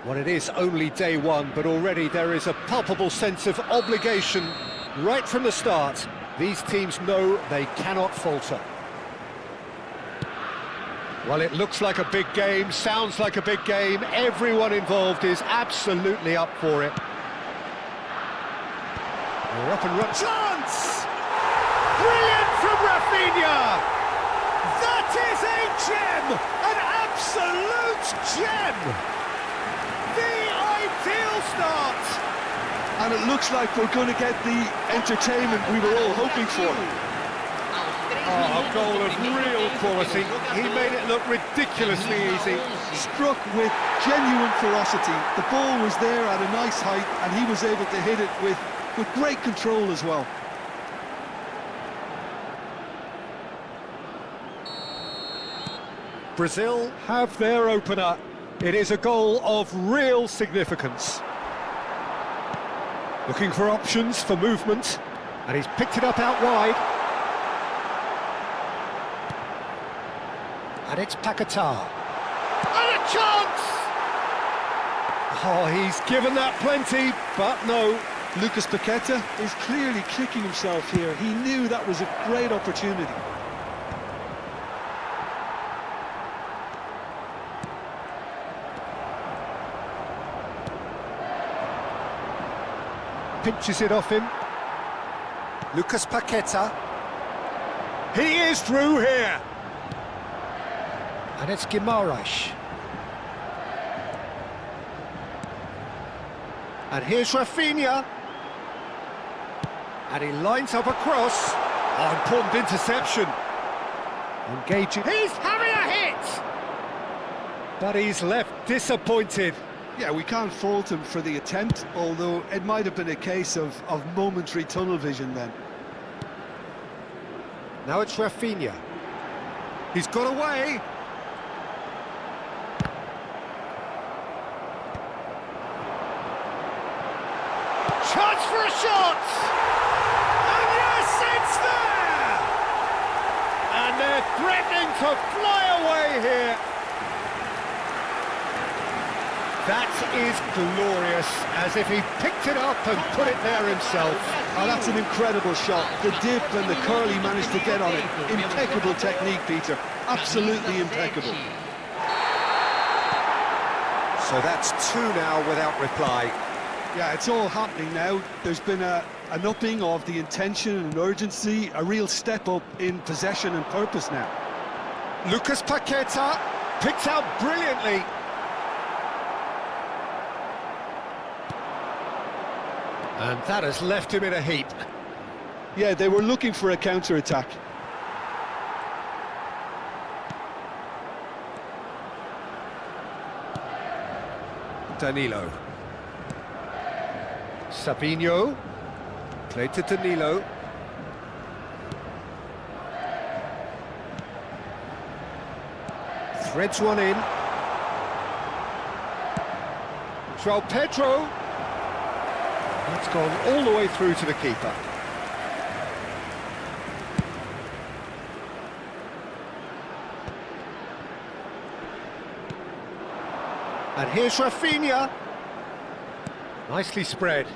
Well, it is only day one, but already there is a palpable sense of obligation right from the start. These teams know they cannot falter. Well, it looks like a big game, sounds like a big game. Everyone involved is absolutely up for it. We're up and run. Chance! Brilliant from Rafinha! That is a gem! An absolute gem! The ideal start! And it looks like we're going to get the entertainment we were all hoping for. Oh, a goal of real quality. He made it look ridiculously easy. Struck with genuine ferocity. The ball was there at a nice height and he was able to hit it with great control as well. Brazil have their opener. It is a goal of real significance. Looking for options for movement, and he's picked it up out wide. And it's Paquetá. And a chance! Oh, he's given that plenty, but no. Lucas Paquetá is clearly kicking himself here. He knew that was a great opportunity. Pinches it off him. Lucas Paquetá. He is through here. And it's Guimaraes. And here's Rafinha. And he lines up a cross. Oh, important interception. Engaging. He's having a hit! But he's left disappointed. Yeah, we can't fault him for the attempt, although it might have been a case of momentary tunnel vision then. Now it's Rafinha. He's got away. Chance for a shot! And yes, it's there! And And they're threatening to fly away here. That is glorious, as if he picked it up and put it there himself. Oh, that's an incredible shot. The dip and the curl he managed to get on it. Impeccable technique, Peter. Absolutely impeccable. So that's two now without reply. Yeah, it's all happening now. There's been an upping of the intention and urgency, a real step up in possession and purpose now. Lucas Paqueta picked out brilliantly. And that has left him in a heap. Yeah, they were looking for a counter-attack. Danilo. Savinho. Played to Danilo. Threads one in. João Pedro. That's gone all the way through to the keeper. And here's Rafinha. Nicely spread.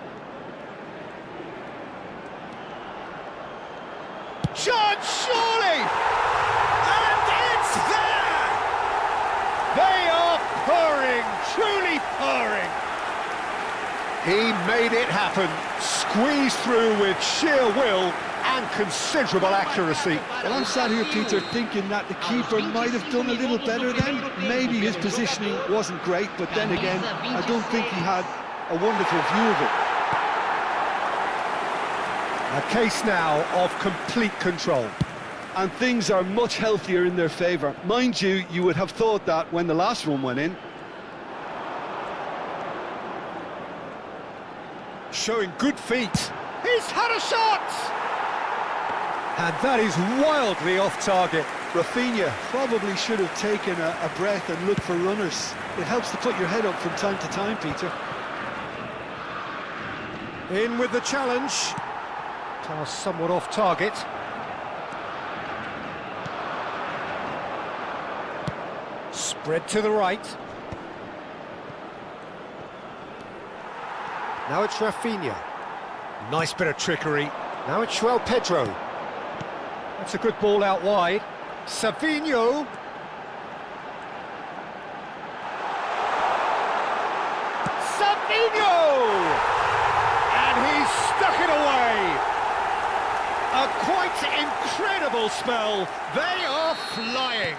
Shot, surely! And it's there! They are purring, truly purring. He made it happen, squeezed through with sheer will and considerable accuracy. Well, I'm sat here, Peter, thinking that the keeper might have done a little better then. Maybe his positioning wasn't great, but then again, I don't think he had a wonderful view of it. A case now of complete control. And things are much healthier in their favour. Mind you, you would have thought that when the last one went in. Showing good feet. He's had a shot! And that is wildly off target. Rafinha probably should have taken a breath and looked for runners. It helps to put your head up from time to time, Peter. In with the challenge. Pass somewhat off target. Spread to the right. Now it's Rafinha. Nice bit of trickery. Now it's João Pedro. That's a good ball out wide. Savinho. Savinho! And he's stuck it away. A quite incredible spell. They are flying.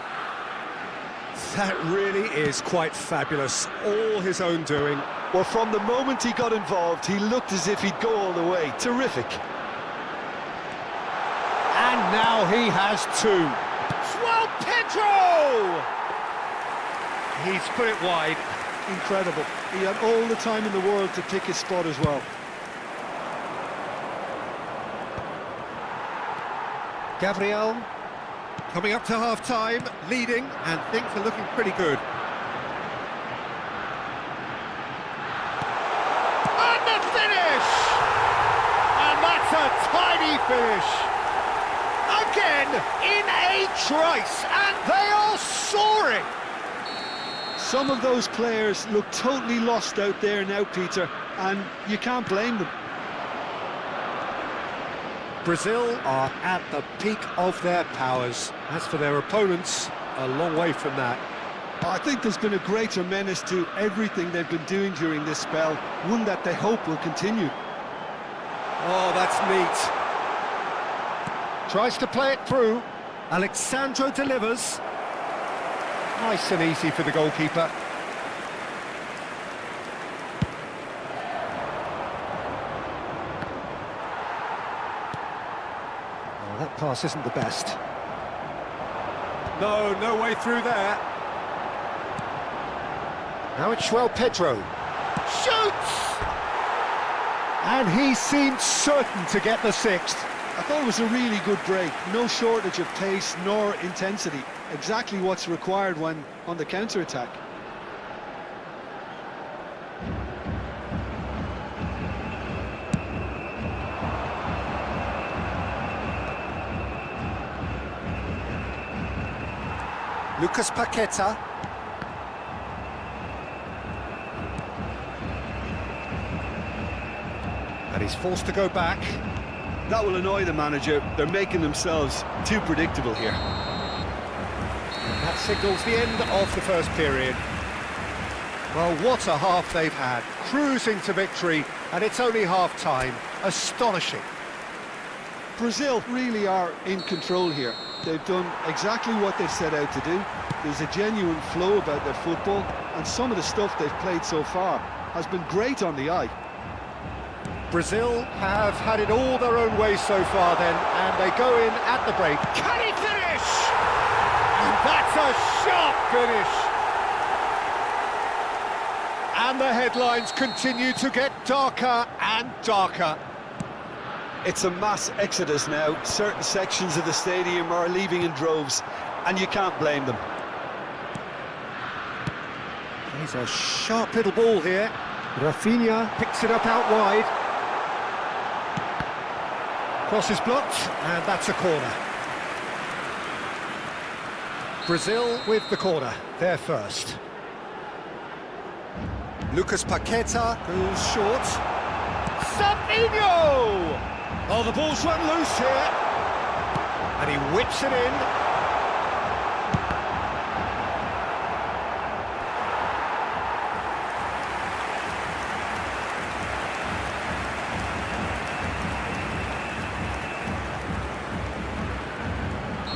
That really is quite fabulous. All his own doing. Well, from the moment he got involved, he looked as if he'd go all the way. Terrific. And now he has two. João Pedro! He's put it wide. Incredible. He had all the time in the world to pick his spot as well. Gabriel coming up to half-time, leading, and things are looking pretty good. And the finish! And that's a tidy finish. Again, in a trice, and they are soaring. Some of those players look totally lost out there now, Peter, and you can't blame them. Brazil are at the peak of their powers. As for their opponents, a long way from that. I think there's been a greater menace to everything they've been doing during this spell, one that they hope will continue. Oh, that's neat. Tries to play it through. Alexandro delivers. Nice and easy for the goalkeeper. Oh, that pass isn't the best. No way through there. Now it's João Pedro. Shoots! And he seemed certain to get the sixth. I thought it was a really good break. No shortage of pace nor intensity. Exactly what's required when on the counter-attack. Lucas Paqueta. And he's forced to go back. That will annoy the manager. They're making themselves too predictable here. That signals the end of the first period. Well, what a half they've had. Cruising to victory, and it's only half-time. Astonishing. Brazil really are in control here. They've done exactly what they've set out to do. There's a genuine flow about their football, and some of the stuff they've played so far has been great on the eye. Brazil have had it all their own way so far then, and they go in at the break. Can he finish? And that's a sharp finish. And the headlines continue to get darker and darker. It's a mass exodus now. Certain sections of the stadium are leaving in droves, and you can't blame them. Here's a sharp little ball here. Rafinha picks it up out wide. Cross is blocked, and that's a corner. Brazil with the corner, they're first. Lucas Paqueta. Goes short. Sabinho! Oh, the ball's run loose here. And he whips it in.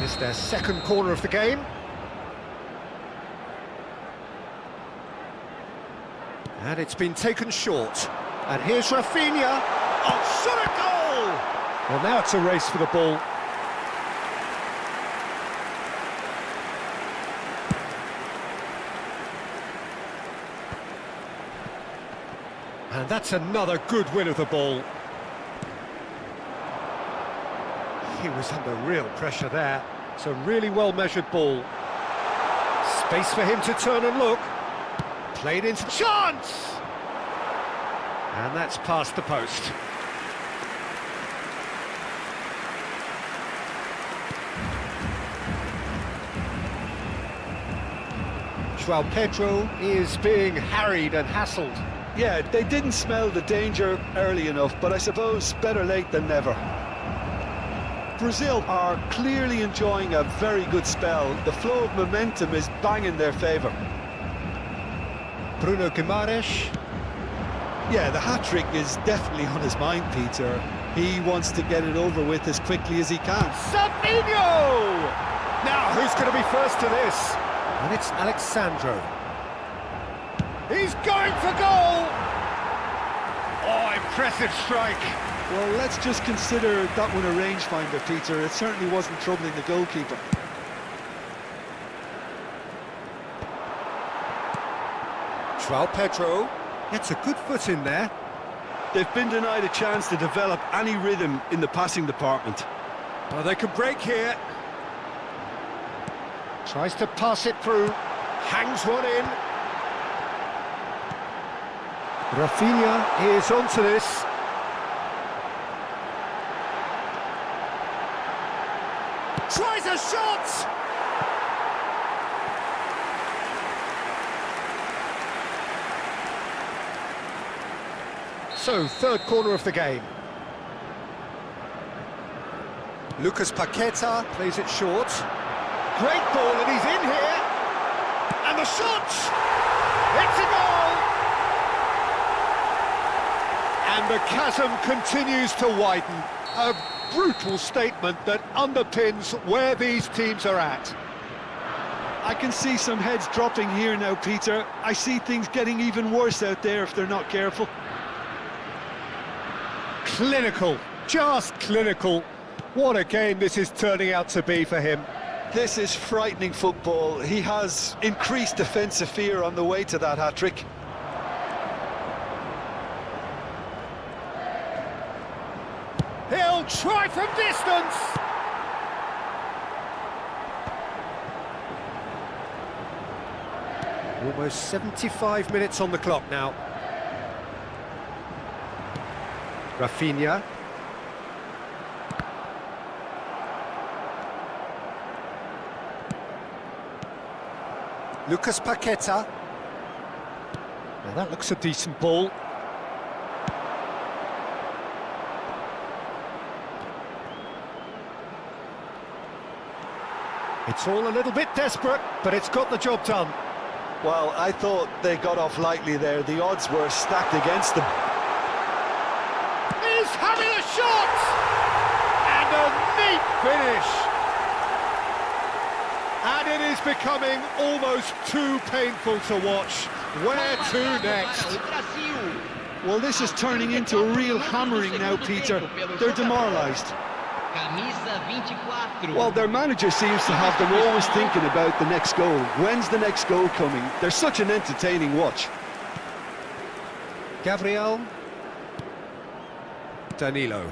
It's their second corner of the game. And it's been taken short. And here's Rafinha. Oh, shot a goal! Well, now it's a race for the ball. And that's another good win of the ball. He was under real pressure there. It's a really well-measured ball. Space for him to turn and look. Played into chance! And that's past the post. João Pedro is being harried and hassled. Yeah, they didn't smell the danger early enough, but I suppose better late than never. Brazil are clearly enjoying a very good spell. The flow of momentum is bang in their favour. Bruno Guimaraes. Yeah, the hat-trick is definitely on his mind, Peter. He wants to get it over with as quickly as he can. Sabinho! Now, who's going to be first to this? And it's Alexandro. He's going for goal! Oh, impressive strike. Well, let's just consider that one a rangefinder, Peter. It certainly wasn't troubling the goalkeeper. João Pedro gets a good foot in there. They've been denied a chance to develop any rhythm in the passing department. Well, they can break here. Tries to pass it through. Hangs one in. Rafinha is onto this. Tries a shot! So, third corner of the game. Lucas Paqueta. Plays it short. Great ball, and he's in here. And the shot! It's a goal! And the chasm continues to widen. A brutal statement that underpins where these teams are at. I can see some heads dropping here now, Peter. I see things getting even worse out there if they're not careful. Clinical, just clinical. What a game this is turning out to be for him. This is frightening football. He has increased defensive fear on the way to that hat-trick. He'll try from distance! Almost 75 minutes on the clock now. Rafinha. Lucas Paqueta. Now that looks a decent ball. It's all a little bit desperate, but it's got the job done. Well, I thought they got off lightly there. The odds were stacked against them. He's having a shot! And a neat finish! And it is becoming almost too painful to watch. Where to next? Well, this is turning into a real hammering now, Peter. They're demoralised. Well, their manager seems to have them always thinking about the next goal. When's the next goal coming? They're such an entertaining watch. Gabriel. Danilo.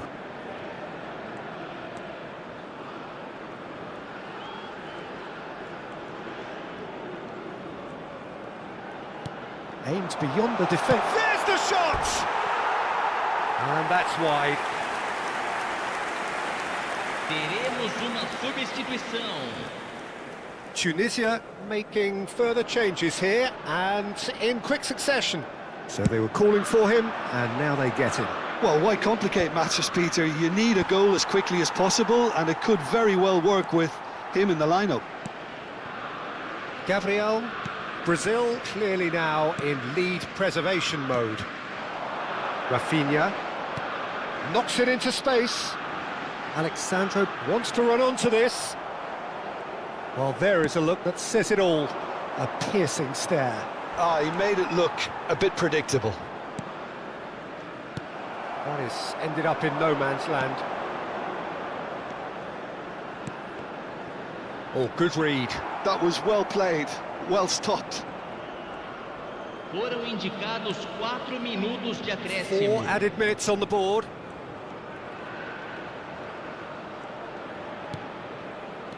Aimed beyond the defence. There's the shot! And that's wide. Teremos uma substituição. Tunisia making further changes here and in quick succession. So they were calling for him, and now they get him. Well, why complicate matters, Peter? You need a goal as quickly as possible, and it could very well work with him in the lineup. Gabriel. Brazil clearly now in lead preservation mode. Rafinha knocks it into space. Alexandro wants to run onto this. Well, there is a look that says it all. A piercing stare. Ah, he made it look a bit predictable. That has ended up in no man's land. Oh, good read. That was well played, well stopped. Foram indicados 4 minutos de acréscimo. 4 added minutes on the board.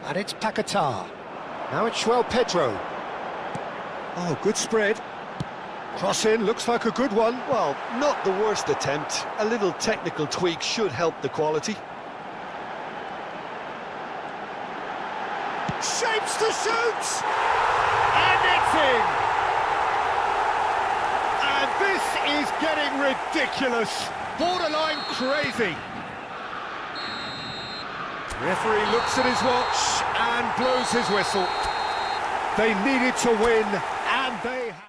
And it's Paquetá. Now it's João Pedro. Oh, good spread. Cross in, looks like a good one. Well, not the worst attempt. A little technical tweak should help the quality. Shapes to shoot! And it's in! And this is getting ridiculous. Borderline crazy. Referee looks at his watch and blows his whistle. They needed to win, and they have.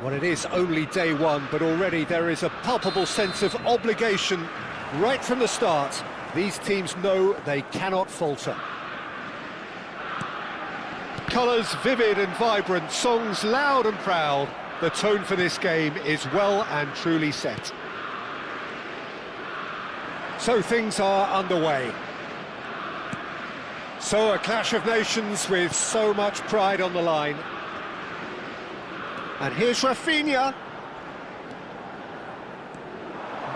Well, it is only day one, but already there is a palpable sense of obligation right from the start. These teams know they cannot falter. Colours vivid and vibrant, songs loud and proud. The tone for this game is well and truly set. So things are underway. So a clash of nations with so much pride on the line. And here's Rafinha.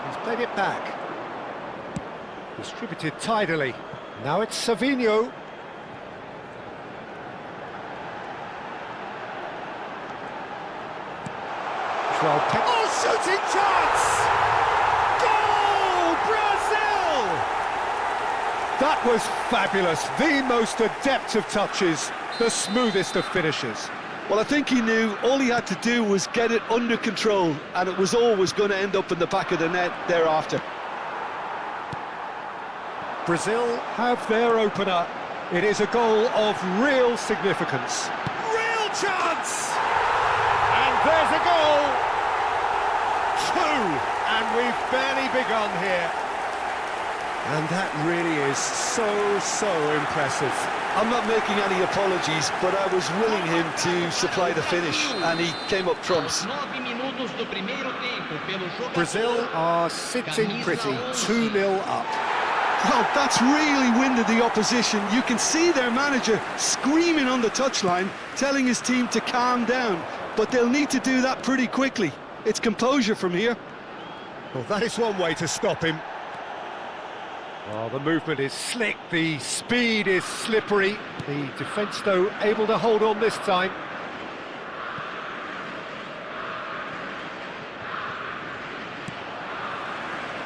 He's played it back. Distributed tidily. Now it's Savinho. well. Oh, shooting chance! Goal, Brazil! That was fabulous. The most adept of touches, the smoothest of finishes. Well, I think he knew all he had to do was get it under control, and it was always going to end up in the back of the net thereafter. Brazil have their opener. It is a goal of real significance. Real chance! And there's a goal! 2, and we've barely begun here. And that really is so impressive. I'm not making any apologies, but I was willing him to supply the finish, and he came up trumps. 9 minutos do primeiro tempo pelo jogador. Brazil are sitting pretty, 2-0 up. Well, that's really winded the opposition. You can see their manager screaming on the touchline, telling his team to calm down, but they'll need to do that pretty quickly. It's composure from here. Well, that is one way to stop him. Oh, the movement is slick, the speed is slippery. The defence, though, able to hold on this time.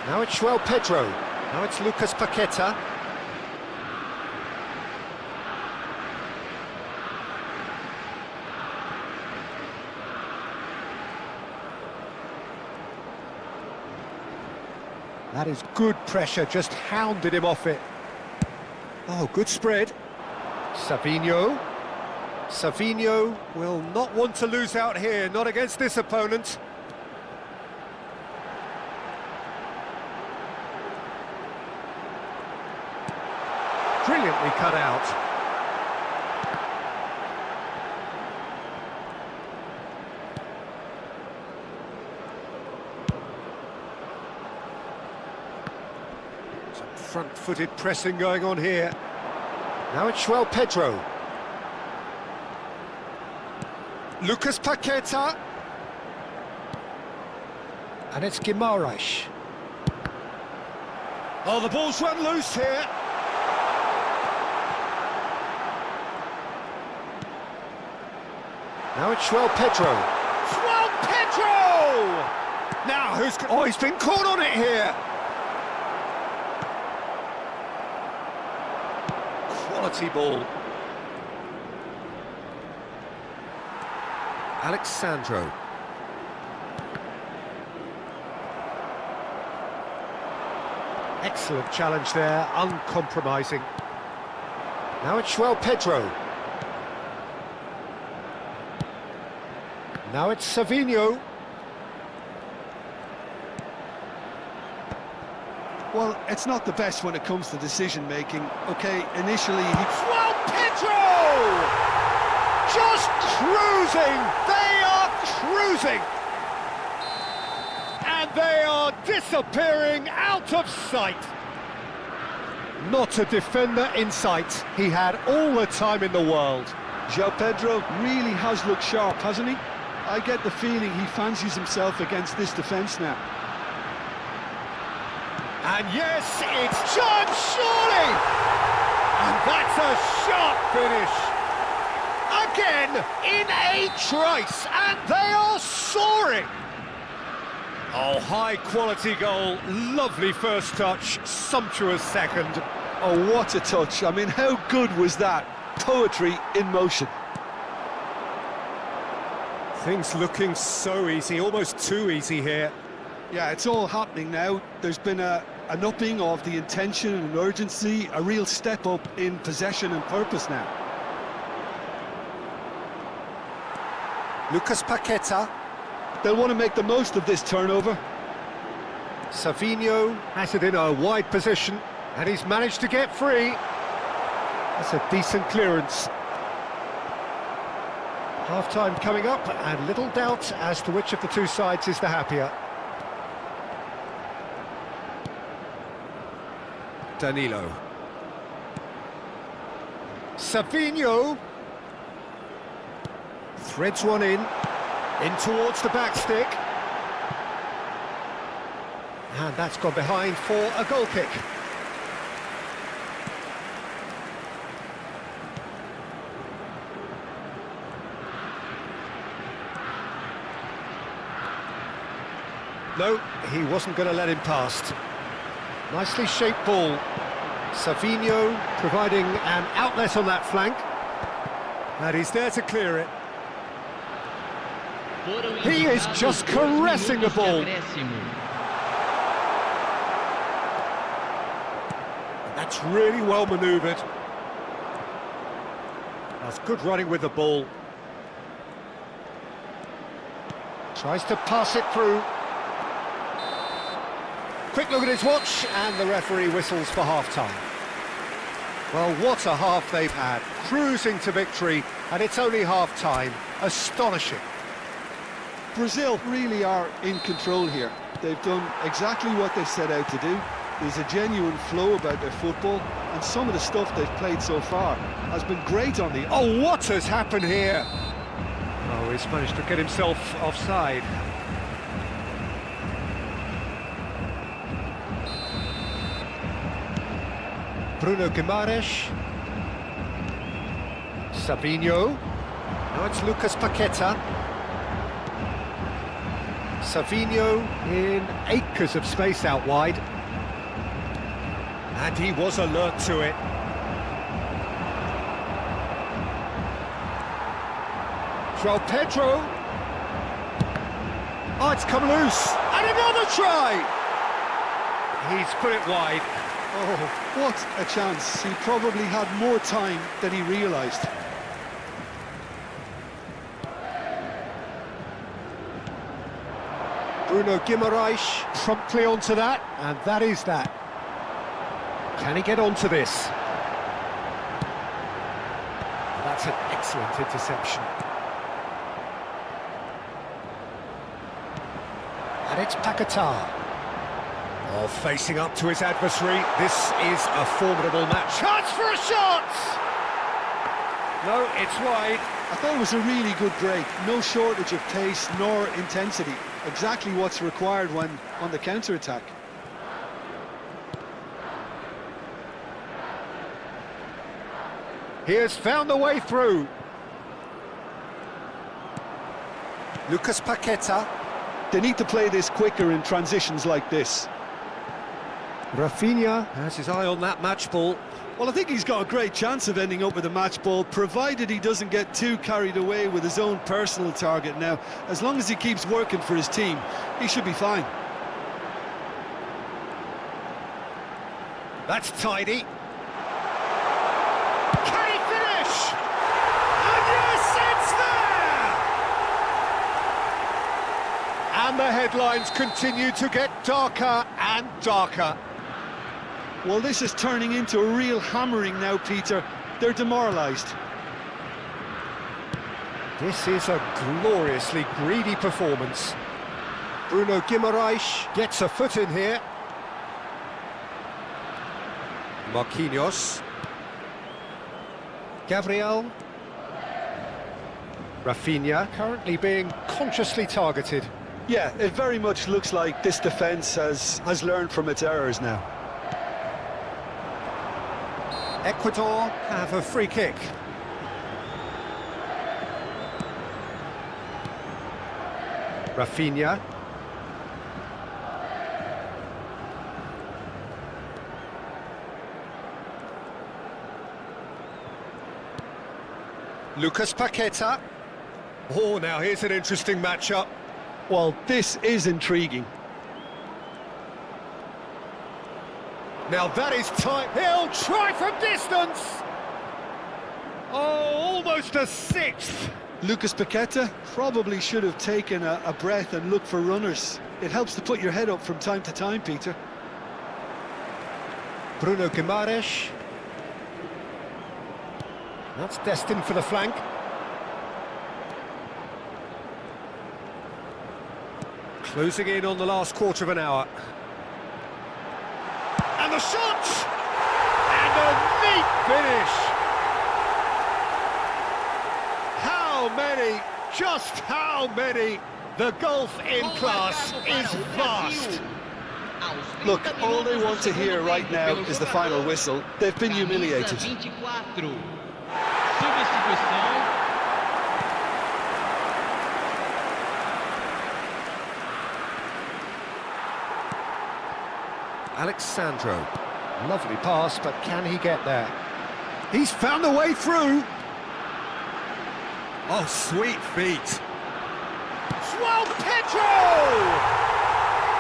Now it's João Pedro. Now it's Lucas Paqueta. That is good pressure, just hounded him off it. Oh, good spread. Savinho. Savinho will not want to lose out here, not against this opponent. Brilliantly cut out. Some front-footed pressing going on here. Now it's João Pedro. Lucas Paqueta. And it's Guimarães. Oh, the ball's run loose here. Now it's João Pedro. João Pedro! Now, oh, he's been caught on it here. Quality ball. Alexandro. Excellent challenge there, uncompromising. Now it's João Pedro. Now it's Savinho. Well, it's not the best when it comes to decision-making. OK, initially he... João Pedro! Just cruising! They are cruising! And they are disappearing out of sight. Not a defender in sight. He had all the time in the world. João Pedro really has looked sharp, hasn't he? I get the feeling he fancies himself against this defence now. And yes, it's John, surely! And that's a sharp finish. Again, in a trice, and they are soaring. Oh, high-quality goal, lovely first touch, sumptuous second. Oh, what a touch. I mean, how good was that? Poetry in motion. Things looking so easy, almost too easy here. Yeah, it's all happening now. There's been an upping of the intention and urgency, a real step up in possession and purpose now. Lucas Paqueta. They'll want to make the most of this turnover. Savinho has it in a wide position, and he's managed to get free. That's a decent clearance. Half-time coming up, and little doubt as to which of the two sides is the happier. Danilo. Savinho threads one in towards the back stick. And that's gone behind for a goal kick. No, he wasn't going to let him past. Nicely shaped ball. Savinho providing an outlet on that flank. And he's there to clear it. He is just caressing the ball. That's really well manoeuvred. That's good running with the ball. Tries to pass it through. Quick look at his watch, and the referee whistles for half-time. Well, what a half they've had. Cruising to victory, and it's only half-time. Astonishing. Brazil really are in control here. They've done exactly what they set out to do. There's a genuine flow about their football, and some of the stuff they've played so far has been great on the... Oh, what has happened here? Oh, he's managed to get himself offside. Bruno Guimaraes. Savinho. Now it's Lucas Paqueta. Savinho in acres of space out wide. And he was alert to it. João Pedro. Oh, it's come loose. And another try! He's put it wide. Oh, what a chance. He probably had more time than he realised. Bruno Guimaraes promptly onto that, and that is that. Can he get onto this? That's an excellent interception. And it's Paquetá. Oh, facing up to his adversary. This is a formidable match. Chance for a shot! No, it's wide. I thought it was a really good break. No shortage of pace nor intensity. Exactly what's required when on the counter-attack. He has found the way through. Lucas Paqueta. They need to play this quicker in transitions like this. Rafinha has his eye on that match ball. Well, I think he's got a great chance of ending up with a match ball, provided he doesn't get too carried away with his own personal target now. As long as he keeps working for his team, he should be fine. That's tidy. Can he finish? And yes, it's there! And the headlines continue to get darker and darker. Well, this is turning into a real hammering now, Peter. They're demoralised. This is a gloriously greedy performance. Bruno Guimaraes gets a foot in here. Marquinhos. Gabriel. Rafinha currently being consciously targeted. Yeah, it very much looks like this defence has learned from its errors now. Ecuador have a free kick. Rafinha. Lucas Paqueta. Oh, now here's an interesting matchup. Well, this is intriguing. Now that is tight. He'll try from distance. Oh, almost a sixth. Lucas Paqueta probably should have taken a breath and looked for runners. It helps to put your head up from time to time, Peter. Bruno Guimaraes. That's destined for the flank. Closing in on the last quarter of an hour. And the shot! And a neat finish! How many, just how many? The gulf in class is vast. Look, all they want to hear right now is the final whistle. They've been humiliated. Alexandro. Lovely pass, but can he get there? He's found a way through. Oh, sweet feet. João Pedro!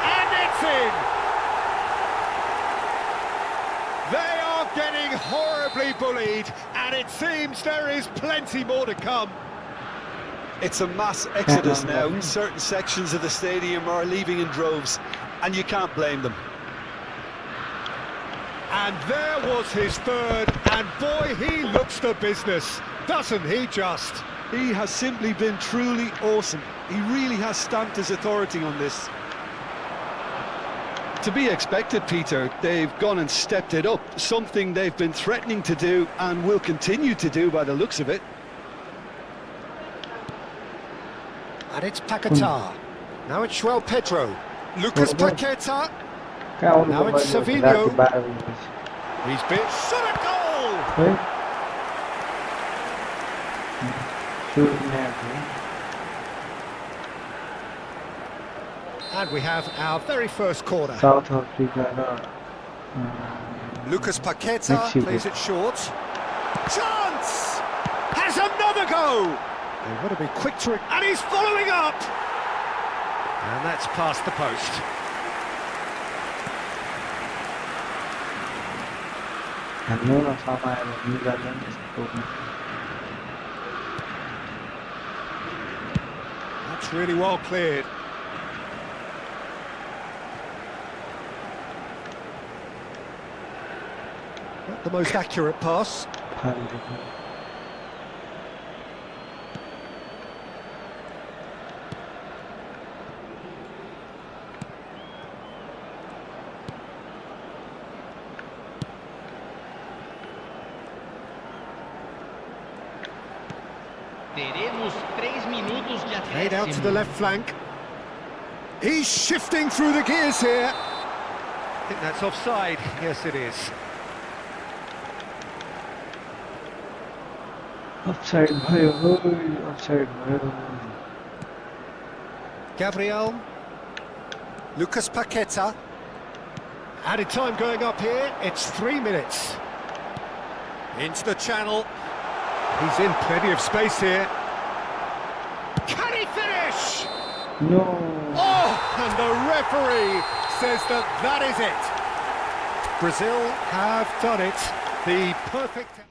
And it's in! They are getting horribly bullied, and it seems there is plenty more to come. It's a mass exodus now. Certain sections of the stadium are leaving in droves, and you can't blame them. And there was his third, and boy, he looks the business, doesn't he just? He has simply been truly awesome. He really has stamped his authority on this. To be expected, Peter. They've gone and stepped it up, something they've been threatening to do and will continue to do by the looks of it. And it's Paquetá. Now it's João Pedro. Lucas Paquetá. Now it's Savinho. He's been shot a goal! And we have our very first corner. South Africa. Lucas Paquetá plays it short. Chance! Has another go! They've got to be quick to... And he's following up! And that's past the post. That's really well cleared. Not the most accurate pass. Teremos 3 minutos de Played out to the acréscimo. left flank. He's shifting through the gears here. I think that's offside. Yes, it is. Offside offside Gabriel. Lucas Paquetá. Added time going up here. It's 3 minutes. Into the channel. He's in plenty of space here. Can he finish? No. Oh, and the referee says that that is it. Brazil have done it. The perfect...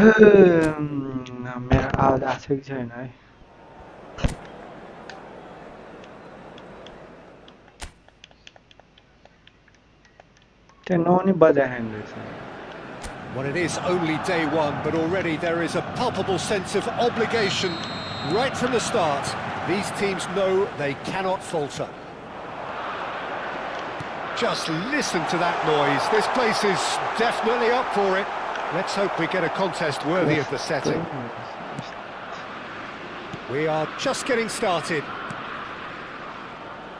मेरा आवाज आएको कि छैन है त्यो नौनी बजाएन रहेछ Well, it is only day one, but already there is a palpable sense of obligation right from the start. These teams know they cannot falter. Just listen to that noise. This place is definitely up for it. Let's hope we get a contest worthy of the setting. We are just getting started.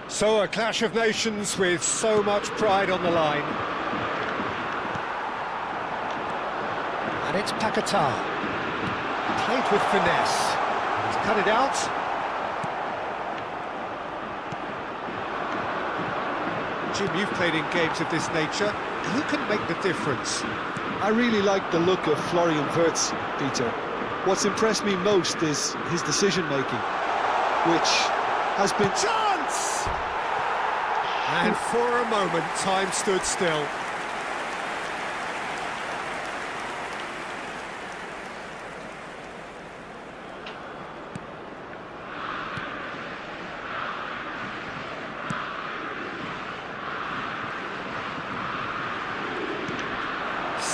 So a clash of nations with so much pride on the line. And it's Paquetá. Played with finesse. He's cut it out. Jim, you've played in games of this nature. Who can make the difference? I really like the look of Florian Wirtz, Peter. What's impressed me most is his decision-making, which has been... Chance! And for a moment, time stood still.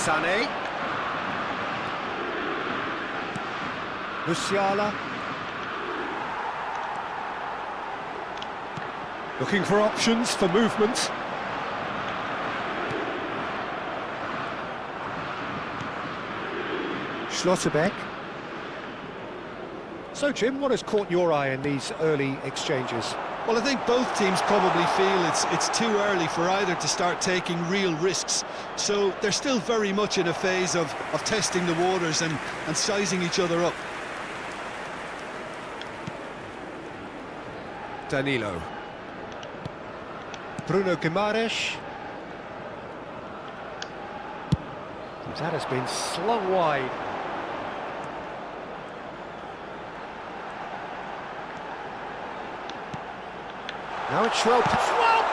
Sané. Musiala. Looking for options for movement. Schlotterbeck. So, Jim, what has caught your eye in these early exchanges? Well, I think both teams probably feel it's too early for either to start taking real risks. So they're still very much in a phase of testing the waters and sizing each other up. Danilo. Bruno Guimaraes. That has been slung wide. Now it's João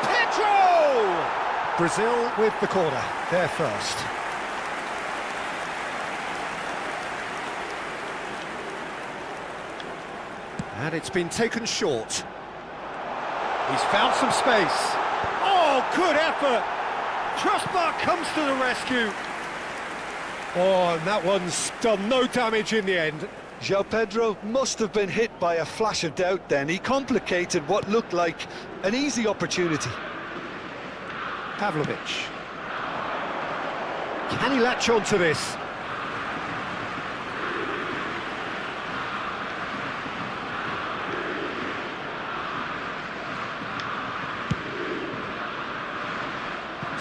Pedro! Brazil with the corner, they're first. And it's been taken short. He's found some space. Oh, good effort! Crossbar comes to the rescue. Oh, and that one's done no damage in the end. João Pedro must have been hit by a flash of doubt then. He complicated what looked like an easy opportunity. Pavlovic. Can he latch on to this?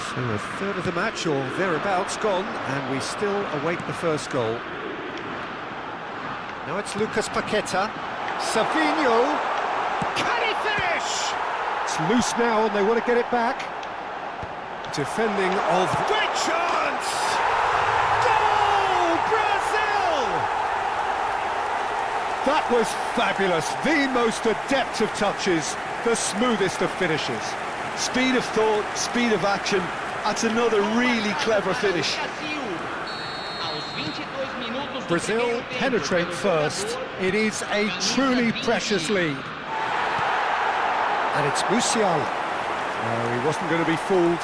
So a third of the match, or thereabouts, gone, and we still await the first goal. Now it's Lucas Paqueta. Savinho. Can he finish? It's loose now and they want to get it back. Defending of... Great chance! Goal! Brazil! That was fabulous. The most adept of touches, the smoothest of finishes. Speed of thought, speed of action. That's another really clever finish. Brazil penetrate first. It is a truly precious lead. And it's Musiala. No, he wasn't going to be fooled.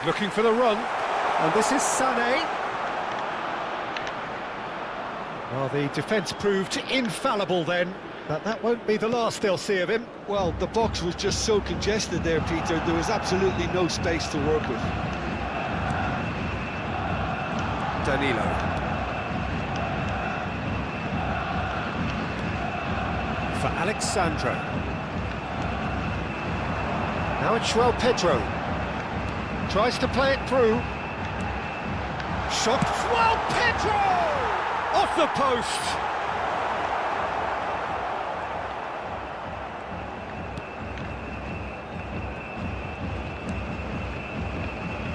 Looking for the run. And this is Sané. Well, the defence proved infallible then. But that won't be the last they'll see of him. Well, the box was just so congested there, Peter. There was absolutely no space to work with. Danilo. For Alexandro. Now it's João Pedro. Tries to play it through. Shot. João Pedro! Off the post!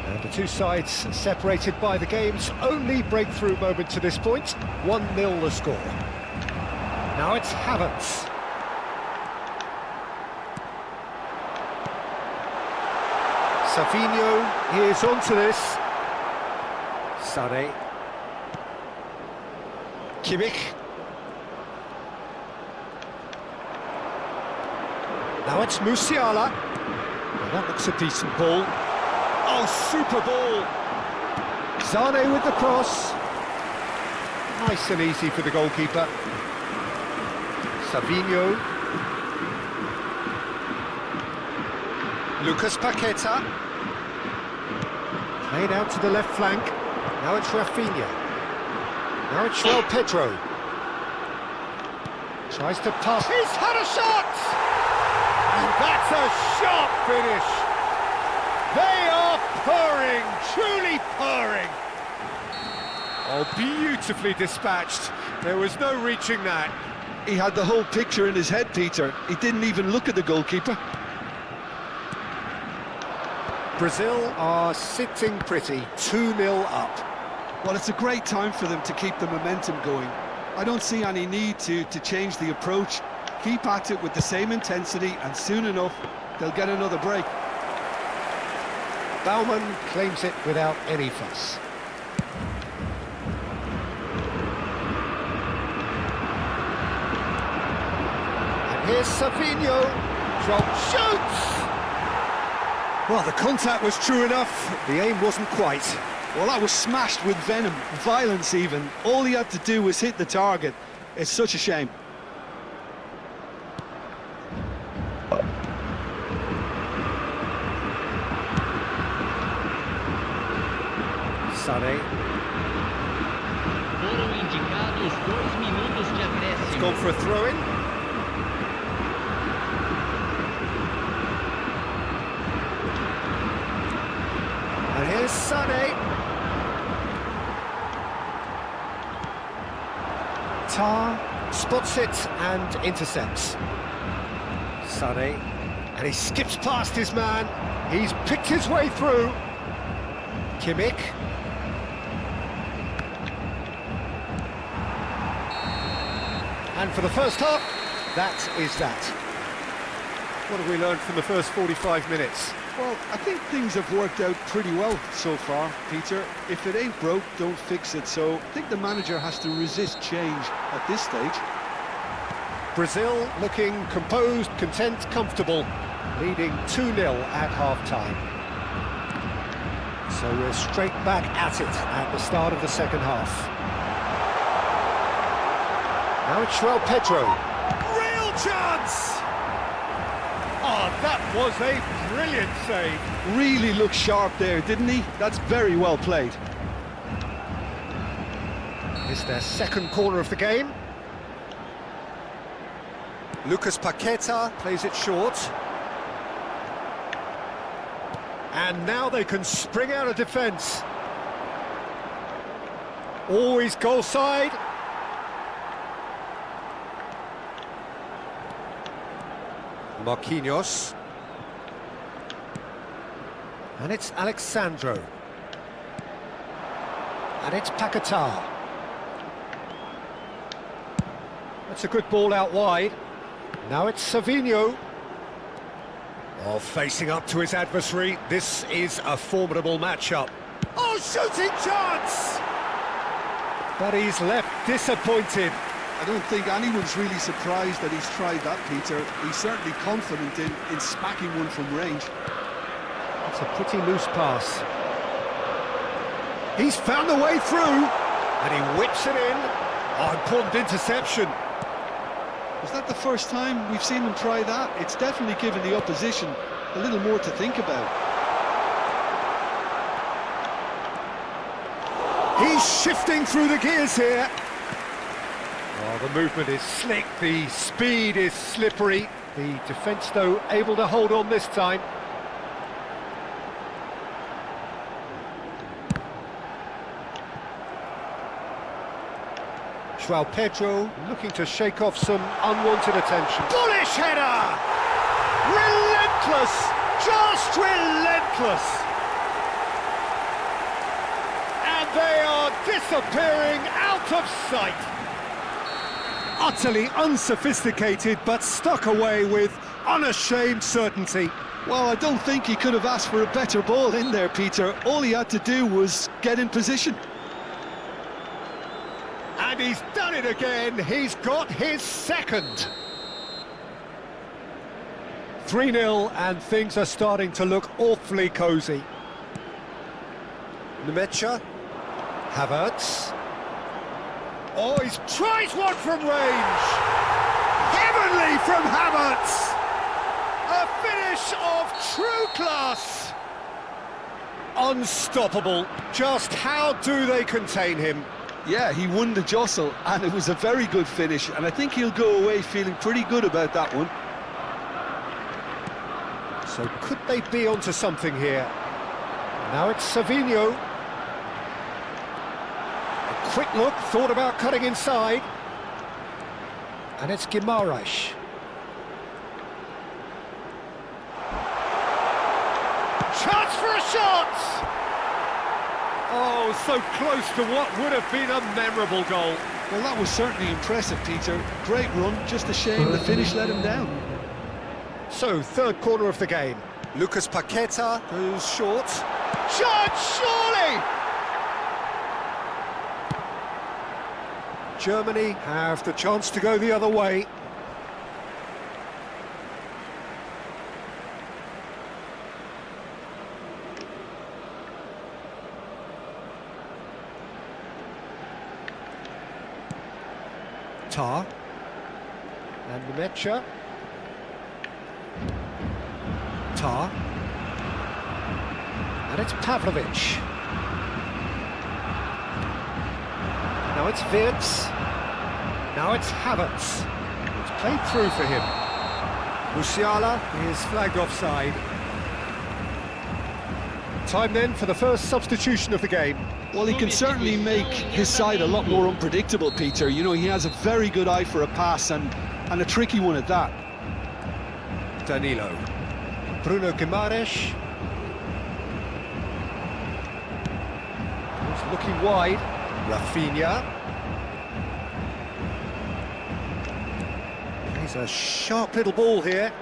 And the two sides separated by the game's only breakthrough moment to this point. 1-0 the score. Now it's Havertz. Savinho is onto this. Sané. Kimmich. Now it's Musiala. Well, that looks a decent ball. Oh, super ball. Sané with the cross. Nice and easy for the goalkeeper. Savinho. Lucas Paqueta. Played out to the left flank. Now it's Rafinha. Now it's João Pedro. Tries to pass. He's had a shot! And that's a sharp finish. They are purring, truly purring. Oh, beautifully dispatched. There was no reaching that. He had the whole picture in his head, Peter. He didn't even look at the goalkeeper. Brazil are sitting pretty, 2-0 up. Well, it's a great time for them to keep the momentum going. I don't see any need to change the approach. Keep at it with the same intensity, and soon enough, they'll get another break. Baumann claims it without any fuss. And here's Savinho. Shoots! Well, the contact was true enough, the aim wasn't quite. Well, that was smashed with venom, violence even. All he had to do was hit the target. It's such a shame. Sané. Foram indicados 2 minutos de It's acréscimo. gone for a throw-in. And here's Sané. Tar spots it and intercepts. Sané. And he skips past his man. He's picked his way through. Kimmich. And for the first half, that is that. What have we learned from the first 45 minutes? Well, I think things have worked out pretty well so far, Peter. If it ain't broke, don't fix it. So I think the manager has to resist change at this stage. Brazil looking composed, content, comfortable, leading 2-0 at half-time. So we're straight back at it at the start of the second half. Now it's João Pedro. Real chance! Oh, that was a brilliant save. Really looked sharp there, didn't he? That's very well played. It's their second corner of the game. Lucas Paqueta plays it short. And now they can spring out of defence. Always goal side. Marquinhos. And it's Alexandro. And it's Paquetá. That's a good ball out wide. Now it's Savinho. Oh, facing up to his adversary. This is a formidable matchup. Oh, shooting chance! But he's left disappointed. I don't think anyone's really surprised that he's tried that, Peter. He's certainly confident in smacking one from range. It's a pretty loose pass. He's found the way through, and he whips it in. Oh, important interception. Is that the first time we've seen him try that? It's definitely given the opposition a little more to think about. He's shifting through the gears here. Oh, the movement is slick, the speed is slippery. The defence, though, able to hold on this time. João Pedro looking to shake off some unwanted attention. Bullish header! Relentless! Just relentless! And they are disappearing out of sight. Utterly unsophisticated, but stuck away with unashamed certainty. Well, I don't think he could have asked for a better ball in there, Peter. All he had to do was get in position. And he's done it again. He's got his second. 3-0, and things are starting to look awfully cosy. Nemecha, Havertz. Oh, he tries one from range. Heavenly from Havertz. A finish of true class. Unstoppable. Just how do they contain him? Yeah, he won the jostle, and it was a very good finish, and I think he'll go away feeling pretty good about that one. So could they be onto something here? Now it's Savinho. A quick look, thought about cutting inside. And it's Guimaraes. Chance for a shot! Oh, so close to what would have been a memorable goal. Well, that was certainly impressive, Peter. Great run, just a shame the finish let him down. So, third corner of the game. Lucas Paqueta goes short. Chance, surely! Germany have the chance to go the other way. Tar. And Nemecha. Tar. And it's Pavlovic. Now it's Wirtz. Now it's Havertz. It's played through for him. Musiala is flagged offside. Time then for the first substitution of the game. Well, he can certainly make his side a lot more unpredictable, Peter. You know, he has a very good eye for a pass and a tricky one at that. Danilo. Bruno Guimaraes. He's looking wide. Rafinha. He's a sharp little ball here.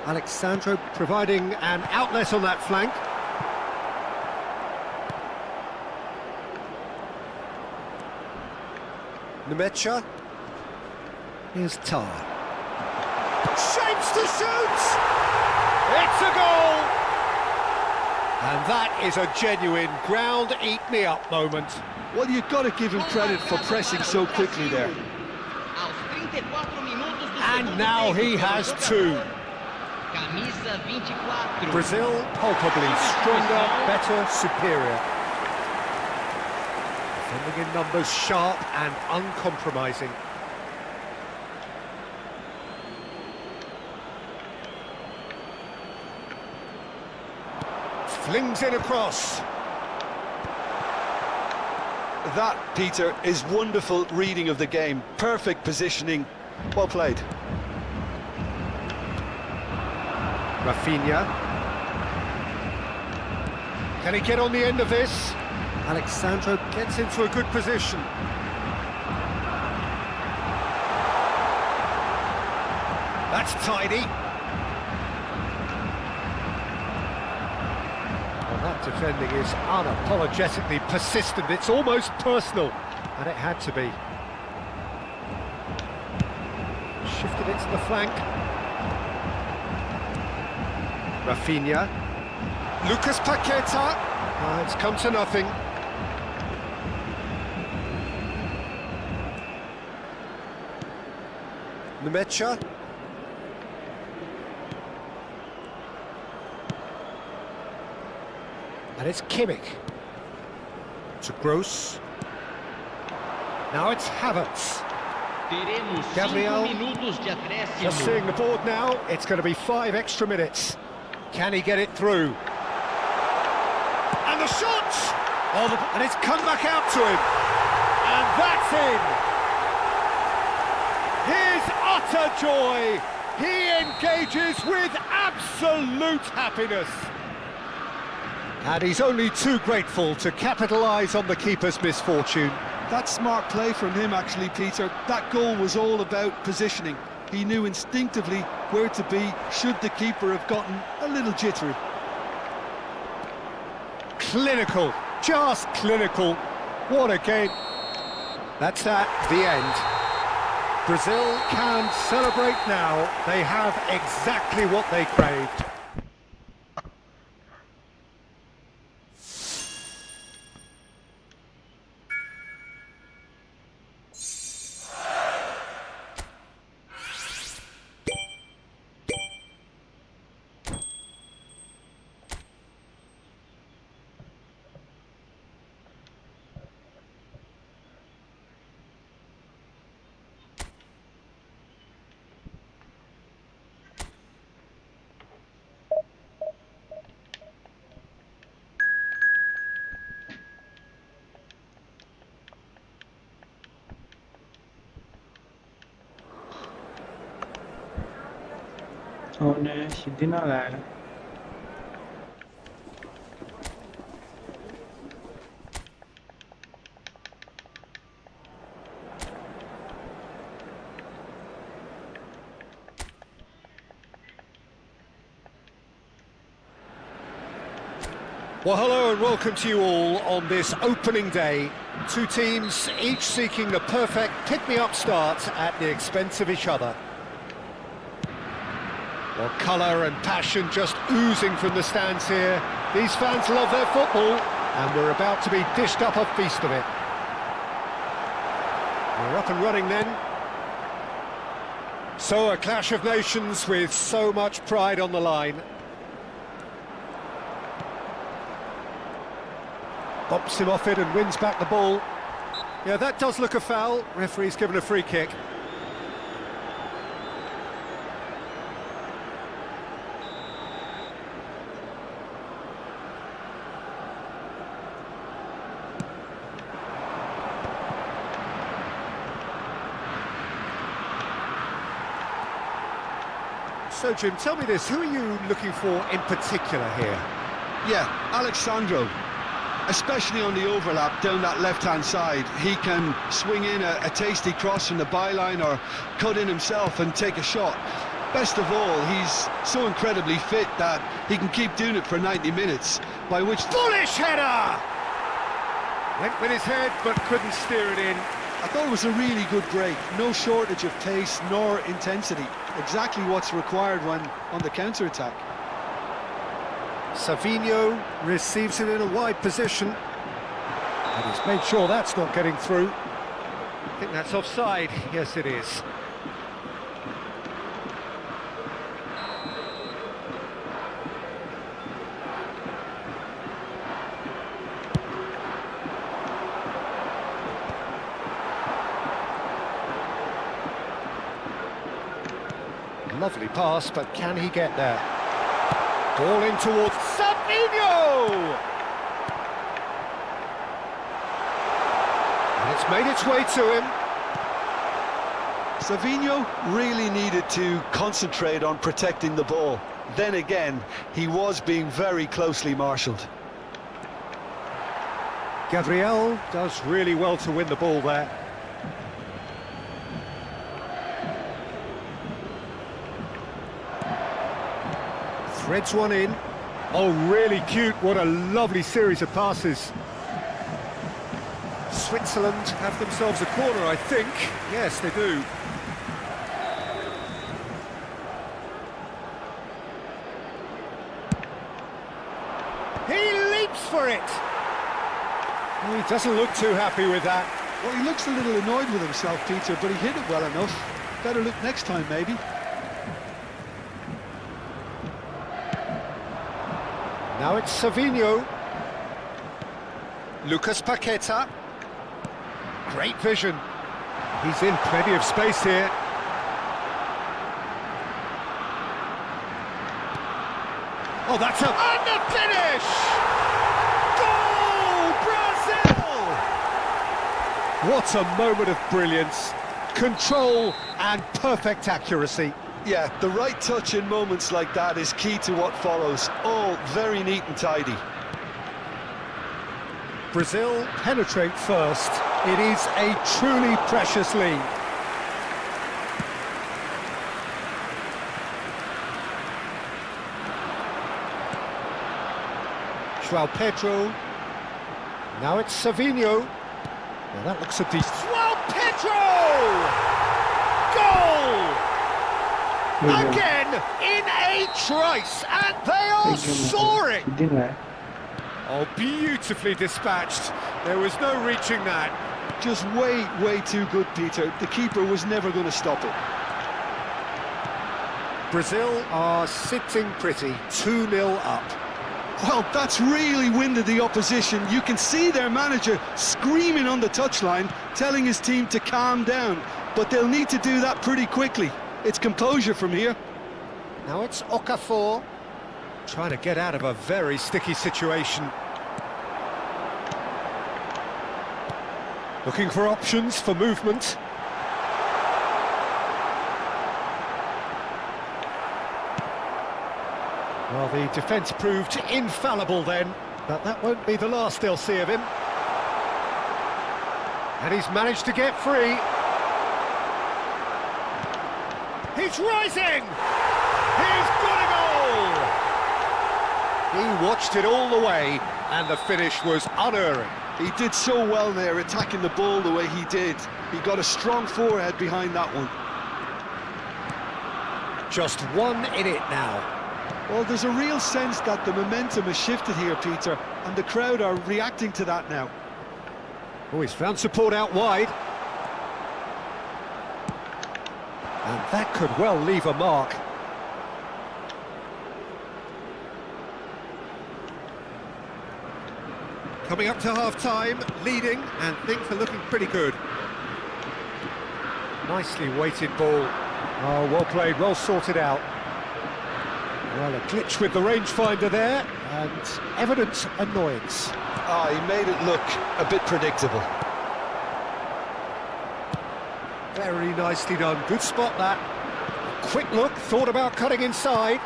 Alexandro providing an outlet on that flank. Nemecha. Here's Tar. Shapes to shoot! It's a goal! And that is a genuine ground-eat-me-up moment. Well, you've got to give him credit for pressing so quickly there. And now he has two. Brazil, palpably stronger, better, superior. Defending in numbers, sharp and uncompromising. Flings it across. That, Peter, is wonderful reading of the game. Perfect positioning. Well played. Rafinha. Can he get on the end of this? Alexandro gets into a good position. That's tidy. Well, that defending is unapologetically persistent. It's almost personal, and it had to be. Shifted it to the flank. Rafinha. Lucas Paqueta. It's come to nothing. Nemecha. And it's Kimmich. To Gross. Now it's Havertz. Gabriel. Just seeing the board now, it's going to be 5 extra minutes. Can he get it through? And the shot! Oh, and it's come back out to him. And that's in! His utter joy! He engages with absolute happiness! And he's only too grateful to capitalise on the keeper's misfortune. That's smart play from him, actually, Peter. That goal was all about positioning. He knew instinctively where to be should the keeper have gotten a little jittery. Clinical, just clinical. What a game. That's that, the end. Brazil can celebrate now. They have exactly what they craved. One Shidina Lara. Well, hello and welcome to you all on this opening day. Two teams, each seeking the perfect pick-me-up start at the expense of each other. Well, colour and passion just oozing from the stands here. These fans love their football, and we're about to be dished up a feast of it. We're up and running then. So a clash of nations with so much pride on the line. Bops him off it and wins back the ball. Yeah, that does look a foul. Referee's given a free kick. So, Jim, tell me this, who are you looking for in particular here? Yeah, Alexandro, especially on the overlap down that left-hand side. He can swing in a tasty cross from the byline or cut in himself and take a shot. Best of all, he's so incredibly fit that he can keep doing it for 90 minutes, by which... Bullish header! Went with his head, but couldn't steer it in. I thought it was a really good break. No shortage of pace nor intensity. Exactly what's required when on the counter-attack. Savinho receives it in a wide position. And he's made sure that's not getting through. I think that's offside. Yes, it is. Lovely pass, but can he get there? Ball in towards Savinho! And it's made its way to him. Savinho really needed to concentrate on protecting the ball. Then again, he was being very closely marshalled. Gabriel does really well to win the ball there. Threads one in. Oh, really cute. What a lovely series of passes. Switzerland have themselves a corner, I think. Yes, they do. He leaps for it. Well, he doesn't look too happy with that. Well, he looks a little annoyed with himself, Peter, but he hit it well enough. Better look next time, maybe. Now it's Savinho. Lucas Paqueta. Great vision. He's in plenty of space here. Oh, that's a... And the finish! Goal, Brazil! What a moment of brilliance. Control and perfect accuracy. Yeah, the right touch in moments like that is key to what follows. All very neat and tidy. Brazil penetrate first. It is a truly precious lead. João Pedro. Now it's Savinho. Well, that looks a decent... João Pedro! Goal! Again, in a trice, and they are soaring! Oh, beautifully dispatched. There was no reaching that. Just way too good, Peter. The keeper was never going to stop it. Brazil are sitting pretty, 2-0 up. Well, that's really winded the opposition. You can see their manager screaming on the touchline, telling his team to calm down. But they'll need to do that pretty quickly. It's composure from here. Now it's Okafor, trying to get out of a very sticky situation. Looking for options for movement. Well, the defence proved infallible then, but that won't be the last they'll see of him. And he's managed to get free. He's rising! He's got a goal! He watched it all the way, and the finish was unerring. He did so well there, attacking the ball the way he did. He got a strong forehead behind that one. Just one in it now. Well, there's a real sense that the momentum has shifted here, Peter, and the crowd are reacting to that now. Oh, he's found support out wide. And that could well leave a mark. Coming up to half-time, leading, and things are looking pretty good. Nicely weighted ball. Oh, well played, well sorted out. Well, a glitch with the rangefinder there, and evident annoyance. Ah, he made it look a bit predictable. Very nicely done, good spot that. Quick look, thought about cutting inside.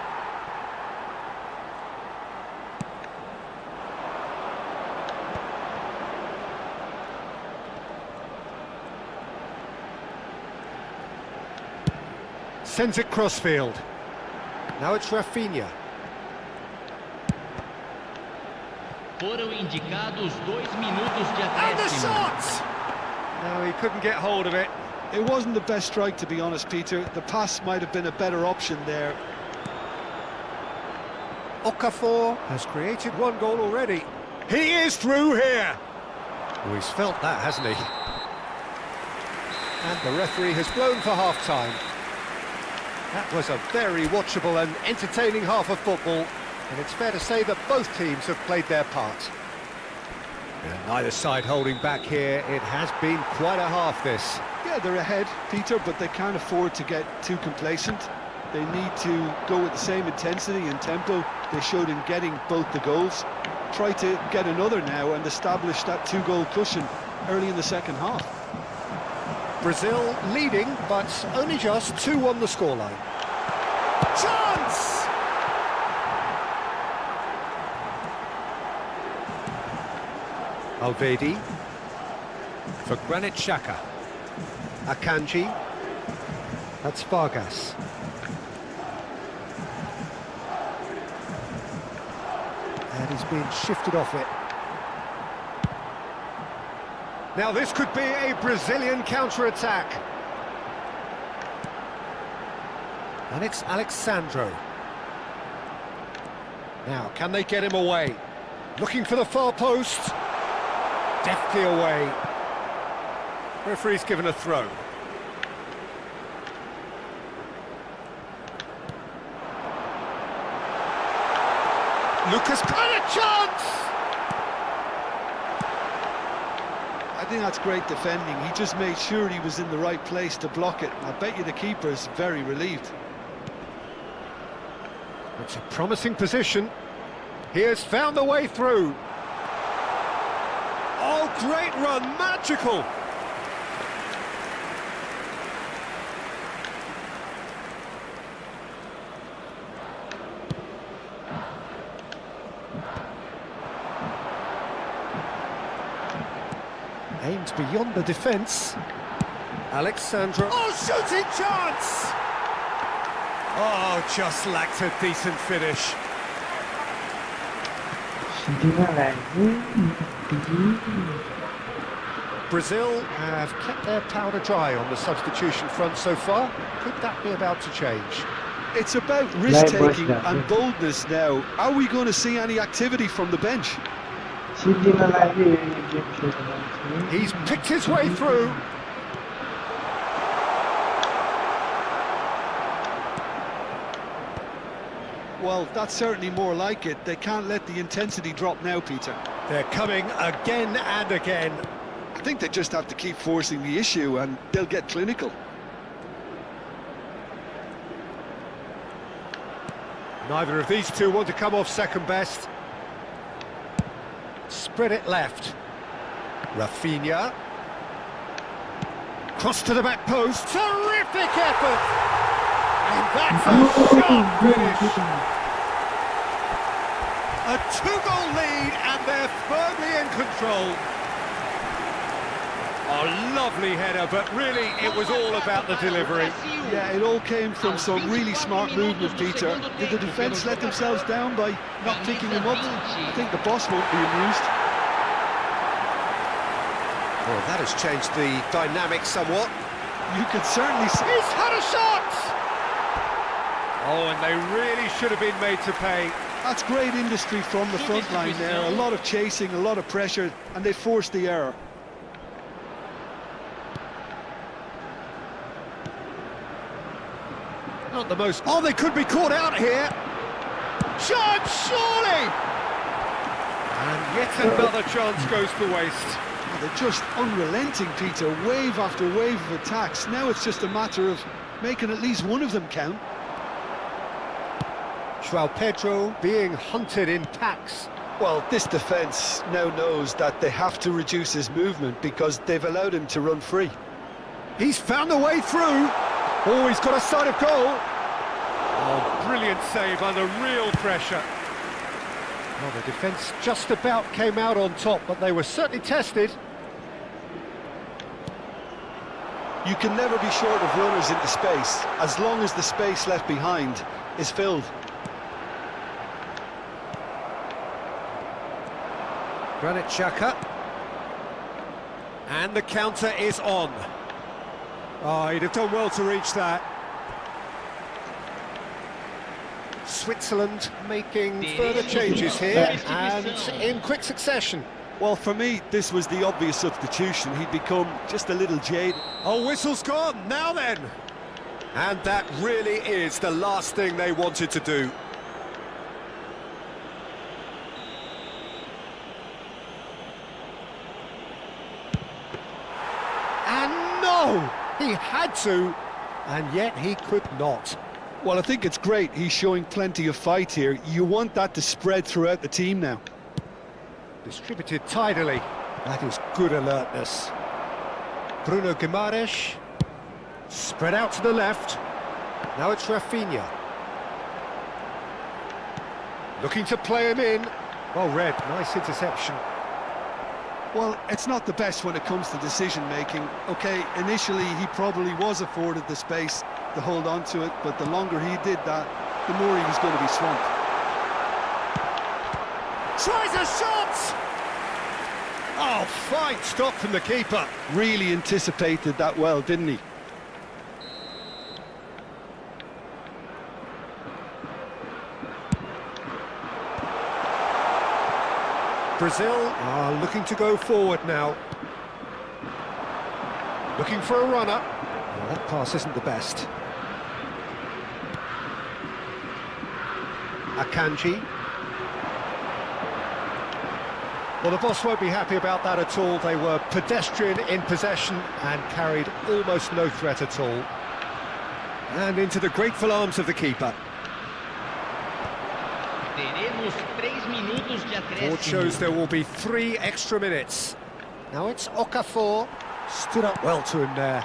Sends it crossfield. Now it's Rafinha. Foram indicados 2 minutos de And the acréscimo. shot! No, he couldn't get hold of it. It wasn't the best strike, to be honest, Peter. The pass might have been a better option there. Okafor has created one goal already. He is through here. Oh, he's felt that, hasn't he? And the referee has blown for half-time. That was a very watchable and entertaining half of football, and it's fair to say that both teams have played their part. And neither side holding back here. It has been quite a half, this. Yeah, they're ahead, Peter, but they can't afford to get too complacent. They need to go with the same intensity and tempo they showed in getting both the goals. Try to get another now and establish that two-goal cushion early in the second half. Brazil leading, but only just 2 on the scoreline. Chance! Alvedi for Granit Xhaka. Akanji. That's Vargas. And he's being shifted off it. Now this could be a Brazilian counter-attack. And it's Alexandro. Now, can they get him away? Looking for the far post. Deftly away. Referee's given a throw. Lucas, and a chance! I think that's great defending. He just made sure he was in the right place to block it. I bet you the keeper's very relieved. It's a promising position. He has found the way through. Oh, great run, magical! Aimed beyond the defence. Alexandro. Oh, shooting chance! Oh, just lacked a decent finish. Brazil have kept their powder dry on the substitution front so far. Could that be about to change? It's about risk-taking and boldness now. Are we going to see any activity from the bench? He's picked his way through. Well, that's certainly more like it. They can't let the intensity drop now, Peter. They're coming again and again. I think they just have to keep forcing the issue and they'll get clinical. Neither of these two want to come off second best. Spread it left. Rafinha. Cross to the back post. Terrific effort! And that's a sharp finish. A 2-goal lead and they're firmly in control. A lovely header, but really it was all about the delivery. Yeah, it all came from some really smart movement, Peter. Did the defence let themselves down by not picking him up? I think the boss won't be amused. Well, that has changed the dynamic somewhat. You could certainly see... He's had a shot! Oh, and they really should have been made to pay. That's great industry from the front line there. A lot of chasing, a lot of pressure, and they forced the error. Not the most... Oh, they could be caught out here! Chance, surely! And yet another chance goes to waste. They're just unrelenting, Peter, wave after wave of attacks. Now it's just a matter of making at least one of them count. João Pedro being hunted in packs. Well, this defence now knows that they have to reduce his movement because they've allowed him to run free. He's found a way through. Oh, he's got a sight of goal. Oh, brilliant save under real pressure. Well, the defence just about came out on top, but they were certainly tested. You can never be short of runners into space, as long as the space left behind is filled. Granit Xhaka. And the counter is on. Oh, he'd have done well to reach that. Switzerland making further changes here, and in quick succession. Well, for me, this was the obvious substitution. He'd become just a little jaded. Oh, whistle's gone, now then! And that really is the last thing they wanted to do. And no! He had to, and yet he could not. Well, I think it's great. He's showing plenty of fight here. You want that to spread throughout the team now. Distributed tidily. That is good alertness. Bruno Guimaraes. Spread out to the left. Now it's Rafinha. Looking to play him in. Well read, nice interception. Well, it's not the best when it comes to decision-making. OK, initially he probably was afforded the space to hold on to it, but the longer he did that, the more he was going to be swamped. Tries a shot! Oh, fine stop from the keeper. Really anticipated that well, didn't he? Brazil are looking to go forward now. Looking for a runner. Well, that pass isn't the best. Akanji. Well, the boss won't be happy about that at all. They were pedestrian in possession and carried almost no threat at all. And into the grateful arms of the keeper. Teremos 3 minutos de Board acréscimo. shows there will be 3 extra minutes. Now it's Okafor. Stood up well to him there.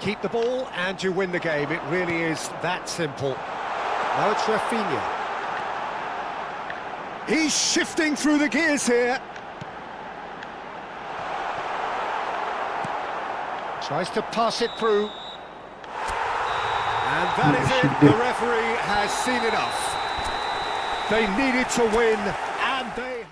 Keep the ball and you win the game. It really is that simple. Now it's Rafinha. He's shifting through the gears here. Tries to pass it through. And that is it. The referee has seen enough. They needed to win, and they...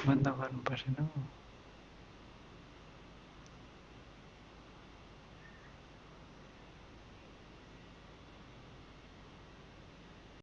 बन्द गर्नुपर्छ नि